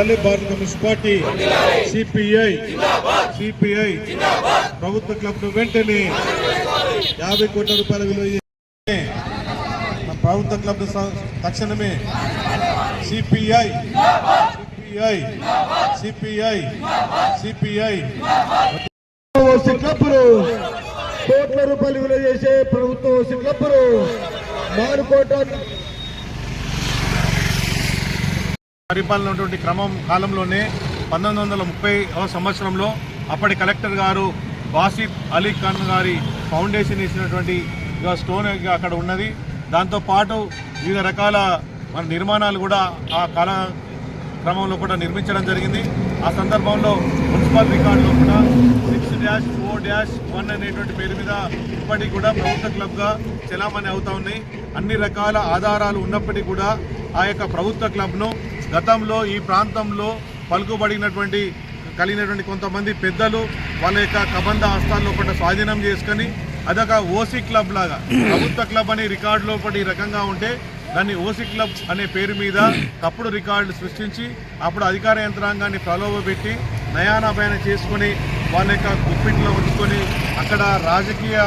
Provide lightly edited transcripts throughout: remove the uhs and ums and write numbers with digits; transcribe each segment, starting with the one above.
వర్ధిల్లాలి భారత communist party CPI ప్రభుత్వ క్లబ్ ను వెంటనే 50 కోట్ల రూపాయల విలువ ప్రభుత్వ క్లబ్ తక్షణమే సిపిఐ క్లబ్లు కోట్ల రూపాయలు విలువ చేసే ప్రభుత్వ క్లబ్లు మానుకోవటం పరిపాలన ఉన్నటువంటి కాలంలోనే 1930వ సంవత్సరంలో అప్పటి కలెక్టర్ గారు బాసిఫ్ అలీ ఖాన్ గారి ఫౌండేషన్ ఇచ్చినటువంటి స్టోన్ అక్కడ ఉన్నది. దాంతోపాటు వివిధ రకాల నిర్మాణాలు కూడా ఆ కాల క్రమంలో కూడా నిర్మించడం జరిగింది. ఆ సందర్భంలో మున్సిపల్ రికార్డులో కూడా 6-4-1 అనేటువంటి పేరు మీద ఇప్పటికి కూడా ప్రభుత్వ క్లబ్గా చలామణి అవుతా ఉన్నాయి. అన్ని రకాల ఆధారాలు ఉన్నప్పటికీ కూడా ఆ యొక్క ప్రభుత్వ క్లబ్ను గతంలో ఈ ప్రాంతంలో పలుకుబడినటువంటి కలిగినటువంటి కొంతమంది పెద్దలు వాళ్ళ యొక్క కబంధ హస్తాల్లో కూడా స్వాధీనం చేసుకొని అదొక ఓసీ క్లబ్ లాగా ప్రభుత్వ క్లబ్ అని రికార్డు లోపల ఈ రకంగా ఉంటే దాన్ని ఓసీ క్లబ్ అనే పేరు మీద తప్పుడు రికార్డులు సృష్టించి అప్పుడు అధికార యంత్రాంగాన్ని ప్రలోభపెట్టి నయానాభాయన చేసుకొని వాళ్ళ యొక్క గుప్పిట్లో ఉంచుకొని అక్కడ రాజకీయ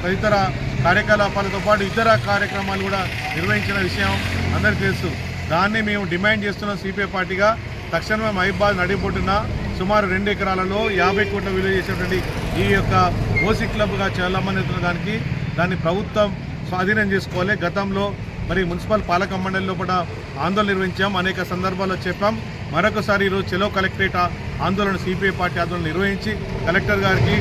తదితర కార్యకలాపాలతో పాటు ఇతర కార్యక్రమాలు కూడా నిర్వహించిన విషయం అందరికీ తెలుసు. దాన్ని మేము డిమాండ్ చేస్తున్న సిపిఐ పార్టీగా తక్షణమే మహిబాద్ నడిబొడ్డున సుమారు 2 ఎకరాలలో 50 కోట్ల విలువ చేసినటువంటి ఈ యొక్క ఓసీ క్లబ్గా చలామణి దానికి దాన్ని ప్రభుత్వం స్వాధీనం చేసుకోవాలి. గతంలో మరి మున్సిపల్ పాలక మండలిలో కూడా ఆందోళన నిర్వహించాం, అనేక సందర్భాల్లో చెప్పాం. మరొకసారి ఈరోజు చెలో కలెక్టరేట్ ఆందోళన సిపిఐ పార్టీ ఆందోళన నిర్వహించి కలెక్టర్ గారికి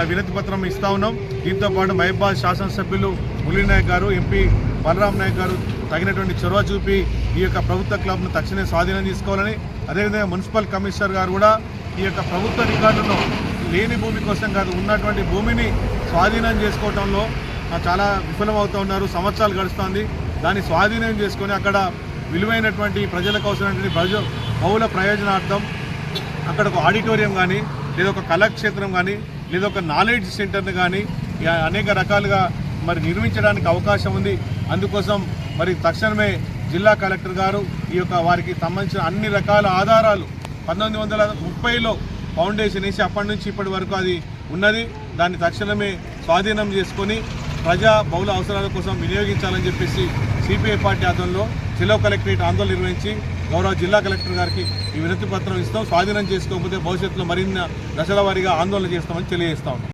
వినతి పత్రం ఇస్తా ఉన్నాం. దీంతోపాటు మహిబాద్ శాసనసభ్యులు మురళీ నాయక్ గారు, ఎంపీ బలరాం నాయక్ గారు తగినటువంటి చొరవ చూపి ఈ యొక్క ప్రభుత్వ క్లబ్ను తక్షణమే స్వాధీనం తీసుకోవాలని, అదేవిధంగా మున్సిపల్ కమిషనర్ గారు కూడా ఈ యొక్క ప్రభుత్వ రికార్డులను లేని భూమి కోసం కాదు ఉన్నటువంటి భూమిని స్వాధీనం చేసుకోవడంలో చాలా విఫలమవుతూ ఉన్నారు. సంవత్సరాలు గడుస్తుంది. దాన్ని స్వాధీనం చేసుకొని అక్కడ విలువైనటువంటి ప్రజలకు అవసరమైనటువంటి బహుళ ప్రయోజనార్థం అక్కడ ఒక ఆడిటోరియం కానీ లేదా ఒక కళాక్షేత్రం కానీ లేదా ఒక నాలెడ్జ్ సెంటర్ని కానీ అనేక రకాలుగా మరి నిర్మించడానికి అవకాశం ఉంది. అందుకోసం మరి తక్షణమే జిల్లా కలెక్టర్ గారు ఈ యొక్క వారికి సంబంధించిన అన్ని రకాల ఆధారాలు 1930లో ఫౌండేషన్ వేసి అప్పటి నుంచి ఇప్పటి వరకు అది ఉన్నది, దాన్ని తక్షణమే స్వాధీనం చేసుకొని ప్రజా బహుళ అవసరాల కోసం వినియోగించాలని చెప్పేసి సిపిఐ పార్టీ ఆధ్వర్యంలో చెలో కలెక్టరేట్ ఆందోళన నిర్వహించి గౌరవ జిల్లా కలెక్టర్ గారికి ఈ వినతి పత్రం ఇస్తాం. స్వాధీనం చేసుకోకపోతే భవిష్యత్తులో మరిన్ని దశల వారీగా ఆందోళన చేస్తామని తెలియజేస్తాం.